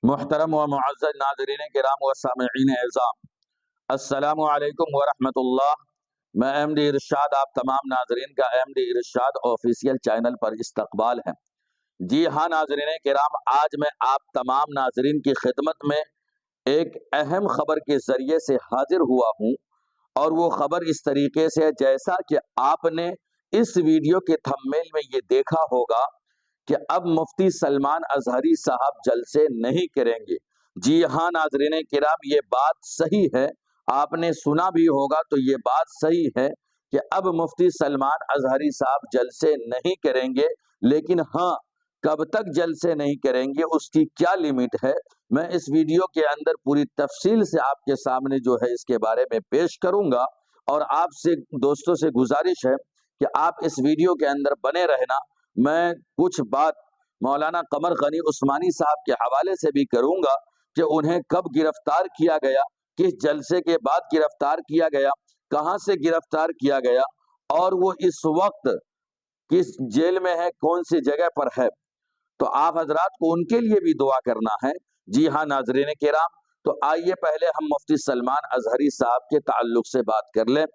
محترم و معزز ناظرین کرام و سامعین اعظام، السلام علیکم ورحمۃ اللہ۔ میں ایم ڈی ارشاد آپ تمام ناظرین کا ایم ڈی ارشاد آفیشیل چینل پر استقبال ہے۔ جی ہاں ناظرین کرام، آج میں آپ تمام ناظرین کی خدمت میں ایک اہم خبر کے ذریعے سے حاضر ہوا ہوں، اور وہ خبر اس طریقے سے جیسا کہ آپ نے اس ویڈیو کے تھمبنیل میں یہ دیکھا ہوگا کہ اب مفتی سلمان اظہری صاحب جلسے نہیں کریں گے۔ جی ہاں ناظرین کرام، یہ بات صحیح ہے، آپ نے سنا بھی ہوگا تو یہ بات صحیح ہے کہ اب مفتی سلمان اظہری صاحب جلسے نہیں کریں گے، لیکن ہاں، کب تک جلسے نہیں کریں گے، اس کی کیا لیمٹ ہے، میں اس ویڈیو کے اندر پوری تفصیل سے آپ کے سامنے جو ہے اس کے بارے میں پیش کروں گا، اور آپ سے دوستوں سے گزارش ہے کہ آپ اس ویڈیو کے اندر بنے رہنا۔ میں کچھ بات مولانا قمر غنی عثمانی صاحب کے حوالے سے بھی کروں گا کہ انہیں کب گرفتار کیا گیا، کس جلسے کے بعد گرفتار کیا گیا، کہاں سے گرفتار کیا گیا، اور وہ اس وقت کس جیل میں ہے، کون سی جگہ پر ہے۔ تو آپ حضرات کو ان کے لیے بھی دعا کرنا ہے۔ جی ہاں ناظرین کرام، تو آئیے پہلے ہم مفتی سلمان اظہری صاحب کے تعلق سے بات کر لیں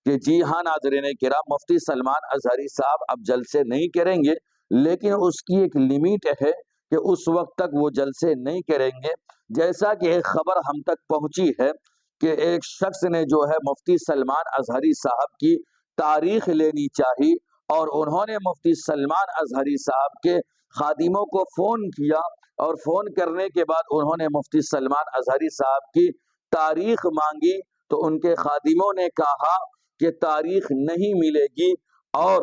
کہ جی ہاں ناظرین کرام، مفتی سلمان اظہری صاحب اب جلسے نہیں کریں گے، لیکن اس کی ایک لیمٹ ہے کہ اس وقت تک وہ جلسے نہیں کریں گے۔ جیسا کہ ایک خبر ہم تک پہنچی ہے کہ ایک شخص نے جو ہے مفتی سلمان اظہری صاحب کی تاریخ لینی چاہی، اور انہوں نے مفتی سلمان اظہری صاحب کے خادموں کو فون کیا، اور فون کرنے کے بعد انہوں نے مفتی سلمان اظہری صاحب کی تاریخ مانگی، تو ان کے خادموں نے کہا کہ تاریخ نہیں ملے گی، اور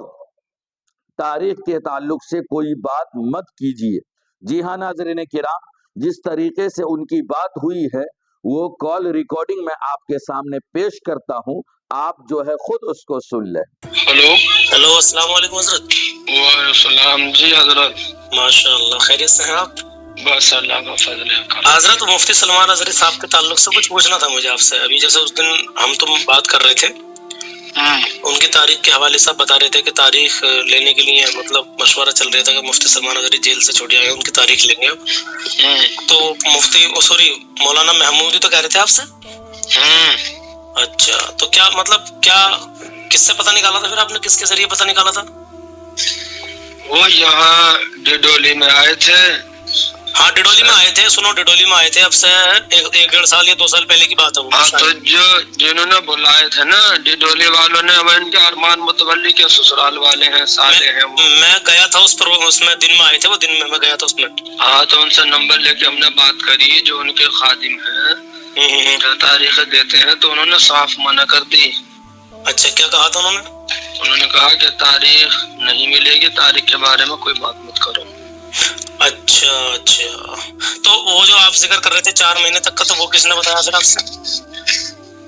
تاریخ کے تعلق سے کوئی بات مت کیجیے۔ جی ہاں ناظرین کرام، جس طریقے سے ان کی بات ہوئی ہے وہ کال ریکارڈنگ میں آپ کے سامنے پیش کرتا ہوں، آپ جو ہے خود اس کو سن لیں۔ ہلو السلام علیکم حضرت۔ وعلیکم السلام جی حضرت۔ ماشاء اللہ، خیریت سے ہیں آپ؟ بس اللہ کا فضل ہے۔ حضرت مفتی سلمان اظہری صاحب کے تعلق سے کچھ پوچھنا تھا مجھے آپ سے۔ ابھی جیسے اس دن ہم تم بات کر رہے تھے، ان کی تاریخ کے حوالے سے بتا رہے تھے کہ تاریخ لینے کے لیے مطلب مشورہ چل رہا تھا کہ مفتی سلمان اظہری جیل سے چھوٹے آئے، ان کی تاریخ لیں گے اب۔ تو مفتی سوری مولانا محمودی تو کہہ رہے تھے آپ سے؟ اچھا، تو کیا مطلب کیا کس سے پتہ نکالا تھا پھر آپ نے، کس کے ذریعے پتہ نکالا تھا؟ وہ یہاں ڈڈولی میں آئے تھے۔ ہاں ڈڈولی میں آئے تھے، سنو ڈڈولی میں آئے تھے، اب سے ایک ڈیڑھ سال یا 2 سال پہلے کی بات ہے۔ ہاں، تو جنہوں نے بلائے تھے نا ڈڈولی والوں نے، وہ ان کے ارمان متولی کے سسرال والے ہیں، سالے ہیں۔ میں گیا تھا اس پر، اس میں دن میں آئے تھے، وہ دن میں گیا تھا اس میں۔ ہاں، تو ان سے نمبر لے کے ہم نے بات کری، جو ان کے خادم ہیں جو تاریخ دیتے ہیں، تو انہوں نے صاف منع کر دی۔ اچھا، کیا کہا تھا انہوں نے؟ انہوں نے کہا کہ تاریخ نہیں ملے گی، تاریخ کے بارے میں کوئی بات مت کرو۔ اچھا اچھا، تو وہ جو آپ ذکر کر رہے تھے 4 مہینے تک کا، تو وہ کس نے بتایا پھر آپ سے؟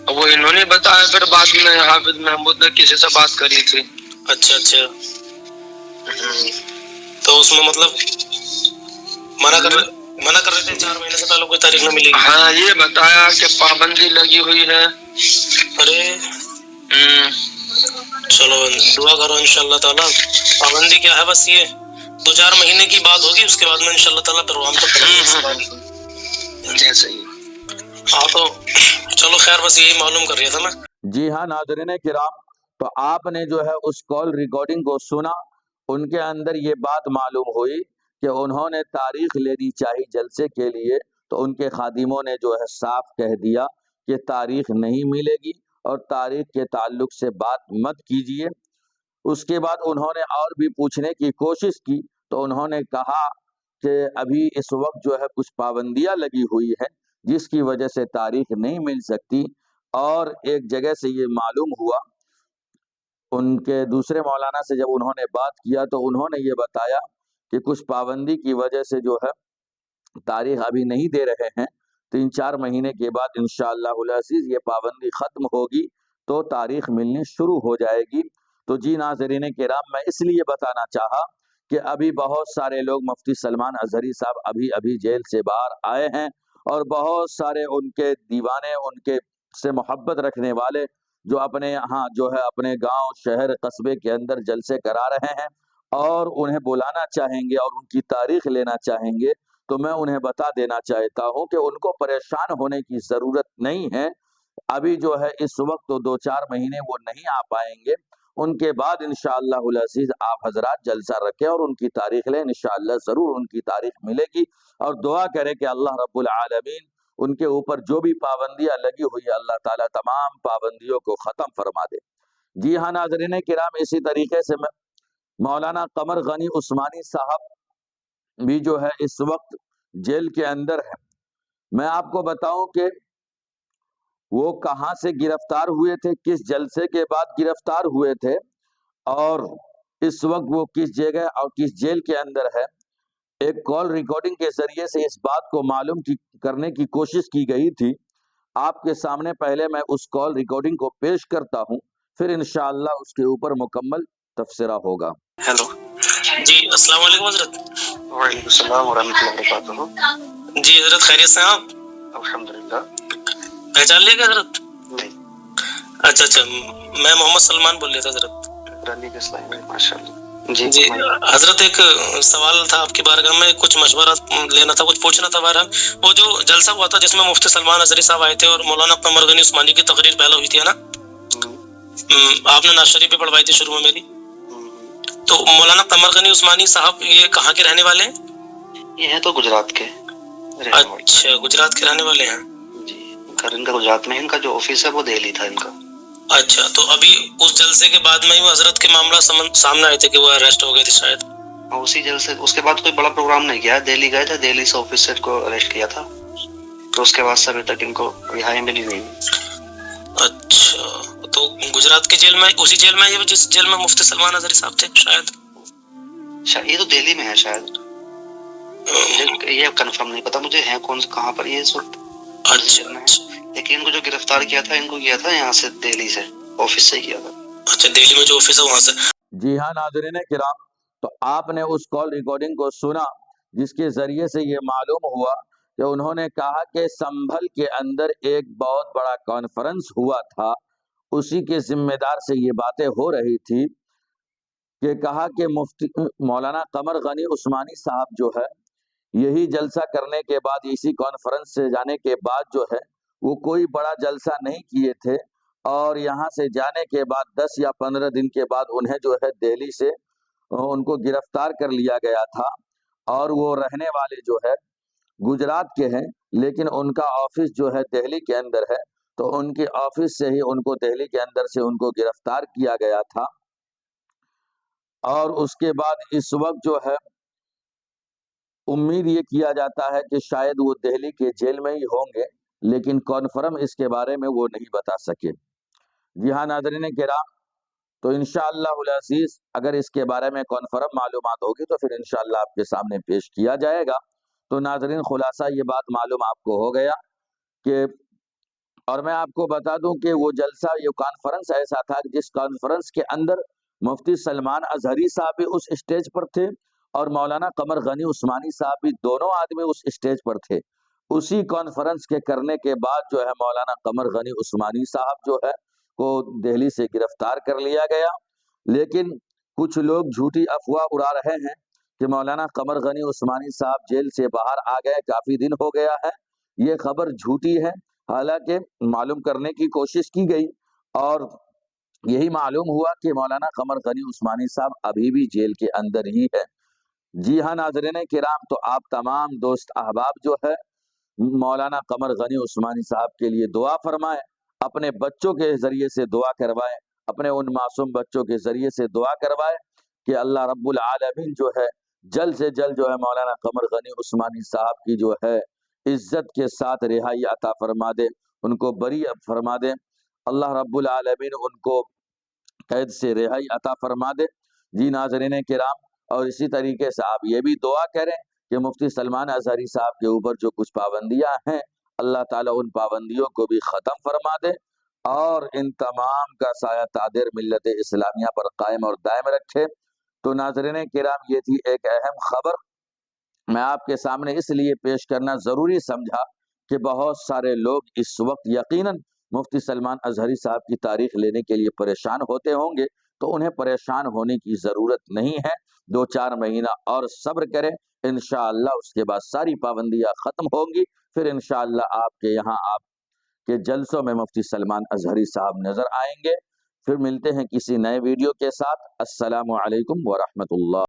وہ انہوں نے بتایا، پھر بعد میں حافظ محمود نے کسی سے بات کری تھی۔ اچھا اچھا، تو اس میں مطلب منع کر رہے تھے 4 مہینے سے پہلے کوئی تاریخ نہ ملے گی؟ ہاں، یہ بتایا کہ پابندی لگی ہوئی ہے۔ ارے چلو دعا کرو انشاءاللہ تعالیٰ۔ پابندی کیا ہے؟ بس یہ 2-4 مہینے کی بات ہوگی، اس کے بعد میں انشاءاللہ تعالیٰ پروگرام تو کریں گے۔ جیسے ہی ہاں، تو چلو خیر، بس یہی معلوم کر رہا تھا میں۔ جی ہاں ناظرین کرام، تو آپ نے جو ہے اس کال ریکارڈنگ کو سنا، ان کے اندر یہ بات معلوم ہوئی کہ انہوں نے تاریخ لینی چاہی جلسے کے لیے، تو ان کے خادموں نے جو ہے صاف کہہ دیا کہ تاریخ نہیں ملے گی، اور تاریخ کے تعلق سے بات مت کیجیے۔ اس کے بعد انہوں نے اور بھی پوچھنے کی کوشش کی، تو انہوں نے کہا کہ ابھی اس وقت جو ہے کچھ پابندیاں لگی ہوئی ہیں، جس کی وجہ سے تاریخ نہیں مل سکتی۔ اور ایک جگہ سے یہ معلوم ہوا، ان کے دوسرے مولانا سے جب انہوں نے بات کیا تو انہوں نے یہ بتایا کہ کچھ پابندی کی وجہ سے جو ہے تاریخ ابھی نہیں دے رہے ہیں، 3-4 مہینے کے بعد انشاءاللہ العزیز یہ پابندی ختم ہوگی تو تاریخ ملنی شروع ہو جائے گی۔ تو جی ناظرین کرام، میں اس لیے بتانا چاہا کہ ابھی بہت سارے لوگ مفتی سلمان اظہری صاحب ابھی جیل سے باہر آئے ہیں، اور بہت سارے ان کے دیوانے، ان کے سے محبت رکھنے والے جو اپنے یہاں جو ہے اپنے گاؤں، شہر، قصبے کے اندر جلسے کرا رہے ہیں، اور انہیں بلانا چاہیں گے اور ان کی تاریخ لینا چاہیں گے۔ تو میں انہیں بتا دینا چاہتا ہوں کہ ان کو پریشان ہونے کی ضرورت نہیں ہے. ابھی جو ہے اس وقت تو 2-4 مہینے وہ نہیں آ پائیں گے. ان کے بعد انشاءاللہ العزیز آپ حضرات جلسہ رکھیں اور ان کی تاریخ لیں. انشاءاللہ ضرور ان کی تاریخ ملے گی، اور دعا کریں کہ اللہ رب العالمین ان کے اوپر جو بھی پابندیاں لگی ہوئی ہے اللہ تعالیٰ تمام پابندیوں کو ختم فرما دے. جی ہاں ناظرین کرام، اسی طریقے سے مولانا قمر غنی عثمانی صاحب بھی جو ہے اس وقت جیل کے اندر ہے. میں آپ کو بتاؤں کہ وہ کہاں سے گرفتار ہوئے تھے، کس جلسے کے بعد گرفتار ہوئے تھے، اور اس وقت وہ کس جگہ اور کس جیل کے اندر ہے. ایک کال ریکارڈنگ کے ذریعے سے اس بات کو معلوم کرنے کی کوشش کی گئی تھی. آپ کے سامنے پہلے میں اس کال ریکارڈنگ کو پیش کرتا ہوں، پھر انشاءاللہ اس کے اوپر مکمل تبصرہ ہوگا. ہیلو جی، السلام علیکم حضرت. وعلیکم السلام ورحمۃ اللہ وبرکاتہ. جی حضرت خیریت سے ہیں آپ؟ الحمدللہ. پہچان لیا کیا حضرت؟ نہیں. اچھا، میں محمد سلمان بول رہا تھا حضرت. ماشاء اللہ. جی حضرت، ایک سوال تھا آپ کی بارگاہ میں، کچھ مشورہ لینا تھا، کچھ پوچھنا تھا. بہرحال وہ جو جلسہ ہوا تھا جس میں مفتی سلمان اظہری صاحب آئے تھے اور مولانا قمر غنی عثمانی کی تقریر پہلا ہوئی تھی نا، آپ نے نواز شریف بھی پڑھوائی تھی شروع میں میری. تو مولانا قمر غنی عثمانی صاحب یہ کہاں کے رہنے والے ہیں؟ یہ ہے تو گجرات کے. اچھا، گجرات کے رہنے والے ہیں. جی، گھر ان کا گجرات میں، ان کا جو آفس ہے وہ دہلی تھا ان کا. اچھا، تو ابھی اس جلسے کے بعد میں حضرت کے معاملہ سامنے آئے تھے کہ وہ اریسٹ ہو گئے تھے شاید. اسی جلسے اس کے بعد کوئی بڑا پروگرام نہیں کیا، دہلی گئے تھے، دہلی سے آفس سے ان کو اریسٹ کیا تھا. تو اس کے بعد سے ابھی تک ان کو رہائی ملی نہیں. اچھا، تو گجرات کے جیل میں، اسی جیل میں یہ جس جیل میں مفتی سلمان اظہری صاحب تھے شاید. یہ تو دہلی میں ہے شاید، یہ کنفرم نہیں پتا مجھے ہیں کون سے کہاں پر یہ اس وقت. اچھا، لیکن ان کو جو گرفتار کیا تھا ان کو کیا تھا یہاں سے دہلی سے آفس سے کیا تھا. اچھا، دہلی میں جو آفس ہے وہاں سے. جی ہاں ناظرین کرام، تو آپ نے اس کال ریکارڈنگ کو سنا جس کے ذریعے سے یہ معلوم ہوا کہ انہوں نے کہا کہ سنبھل کے اندر ایک بہت بڑا کانفرنس ہوا تھا، اسی کے ذمہ دار سے یہ باتیں ہو رہی تھی کہ کہا کہ مفتی مولانا قمر غنی عثمانی صاحب جو ہے یہی جلسہ کرنے کے بعد، اسی کانفرنس سے جانے کے بعد جو ہے وہ کوئی بڑا جلسہ نہیں کیے تھے، اور یہاں سے جانے کے بعد 10 یا 15 دن کے بعد انہیں جو ہے دہلی سے ان کو گرفتار کر لیا گیا تھا، اور وہ رہنے والے جو ہے گجرات کے ہیں، لیکن ان کا آفس جو ہے دہلی کے اندر ہے. تو ان کے آفس سے ہی ان کو دہلی کے اندر سے ان کو گرفتار کیا گیا تھا، اور اس کے بعد اس وقت جو ہے امید یہ کیا جاتا ہے کہ شاید وہ دہلی کے جیل میں ہی ہوں گے، لیکن کنفرم اس کے بارے میں وہ نہیں بتا سکے. جی ہاں ناظرین کرام، تو انشاءاللہ العزیز اگر اس کے بارے میں کنفرم معلومات ہوگی تو پھر انشاءاللہ آپ کے سامنے پیش کیا جائے گا. تو ناظرین خلاصہ یہ بات معلوم آپ کو ہو گیا کہ، اور میں آپ کو بتا دوں کہ وہ جلسہ، یہ کانفرنس ایسا تھا جس کانفرنس کے اندر مفتی سلمان اظہری صاحب بھی اس اسٹیج پر تھے اور مولانا قمر غنی عثمانی صاحب بھی، دونوں آدمی اس اسٹیج پر تھے. اسی کانفرنس کے کرنے کے بعد جو ہے مولانا قمر غنی عثمانی صاحب جو ہے کو دہلی سے گرفتار کر لیا گیا. لیکن کچھ لوگ جھوٹی افواہ اڑا رہے ہیں کہ مولانا قمر غنی عثمانی صاحب جیل سے باہر آ گئے، کافی دن ہو گیا ہے. یہ خبر جھوٹی ہے. حالانکہ معلوم کرنے کی کوشش کی گئی اور یہی معلوم ہوا کہ مولانا قمر غنی عثمانی صاحب ابھی بھی جیل کے اندر ہی ہے. جی ہاں ناظرین کرام، تو آپ تمام دوست احباب جو ہے مولانا قمر غنی عثمانی صاحب کے لیے دعا فرمائیں، اپنے بچوں کے ذریعے سے دعا کروائیں، اپنے ان معصوم بچوں کے ذریعے سے دعا کروائیں کہ اللہ رب العالمین جو ہے جلد سے جلد جو ہے مولانا قمر غنی عثمانی صاحب کی جو ہے عزت کے ساتھ رہائی عطا فرما دے، ان کو بری فرما دے. اللہ رب العالمین ان کو قید سے رہائی عطا فرما دے. جی ناظرین کرام، اور اسی طریقے سے آپ یہ بھی دعا کریں کہ مفتی سلمان اظہری صاحب کے اوپر جو کچھ پابندیاں ہیں اللہ تعالیٰ ان پابندیوں کو بھی ختم فرما دے اور ان تمام کا سایہ تادر ملت اسلامیہ پر قائم اور دائم رکھے. تو ناظرین کرام، یہ تھی ایک اہم خبر، میں آپ کے سامنے اس لیے پیش کرنا ضروری سمجھا کہ بہت سارے لوگ اس وقت یقیناً مفتی سلمان اظہری صاحب کی تاریخ لینے کے لیے پریشان ہوتے ہوں گے. تو انہیں پریشان ہونے کی ضرورت نہیں ہے. 2-4 مہینہ اور صبر کریں، انشاءاللہ اس کے بعد ساری پابندیاں ختم ہوں گی. پھر انشاءاللہ آپ کے یہاں آپ کے جلسوں میں مفتی سلمان اظہری صاحب نظر آئیں گے. پھر ملتے ہیں کسی نئے ویڈیو کے ساتھ. السلام علیکم ورحمۃ اللہ.